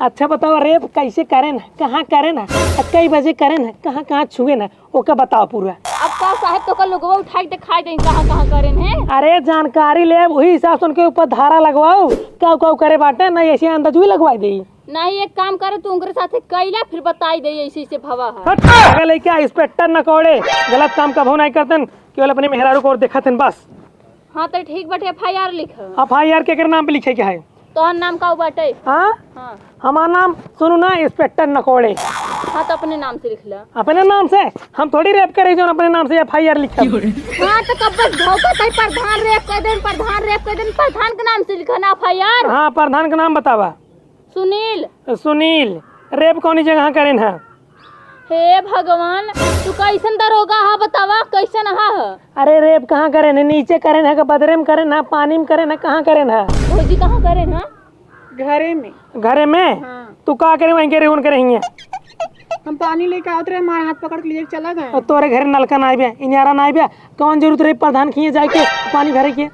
अच्छा बताओ रेप कैसे करे ना, कहाँ करे ना, कई बजे करे ना, कहाँ कहाँ छुए ना, ओके बताओ पूरा। अब का साहब तो कल लोगवा उठा के दिखाई दे कहाँ कहाँ करेन है। अरे जानकारी ले वही हिसाब से उनके ऊपर धारा लगवाओ, क्या करे बाटे ना ऐसे अंदाज भी लगवा दी। नहीं एक काम करे तू उनके साथे कैला फिर बताई दे ऐसे ऐसे भवा है। अगर लेके इंस्पेक्टर न कोड़े गलत काम कभू नहीं करतन, केवल अपने मेहरारू को देखतन बस। हाँ तो ठीक बाटे FIR लिख। FIR के नाम पे लिखे क्या है? तोहर नाम का बाटे? हाँ हाँ हमारा नाम सुनो ना इंस्पेक्टर नकोड़े। हाँ तो अपने नाम से लिख ला। अपने नाम से हम थोड़ी रेप करे जो अपने नाम से FIR लिखा। हाँ तो कब बस भौकत है प्रधान रेप कर देन, प्रधान रेप कर देन, प्रधान के नाम से लिखा ना FIR। हाँ प्रधान का नाम बतावा। सुनील। सुनील रेप कौन जगह करेन है? हे भगवान तू कैसन दरोगा हा बतावा कैसन हा? अरे रेप कहाँ करे न, नीचे करे न, बदरे में करे न, पानी में करे न, कहाँ करे न? भौजी कहाँ करे ना? घरे में। घरे में? हाँ। तू का करे वहीं करे उन करेंगे। हम पानी लेके आते रहे, हमारे हाथ पकड़ के लिए चला गए। और तोरे घर नलका ना आइबे, इनारा ना आइबे, कौन जरूरत रही प्रधान खिए जाके पानी भरे के?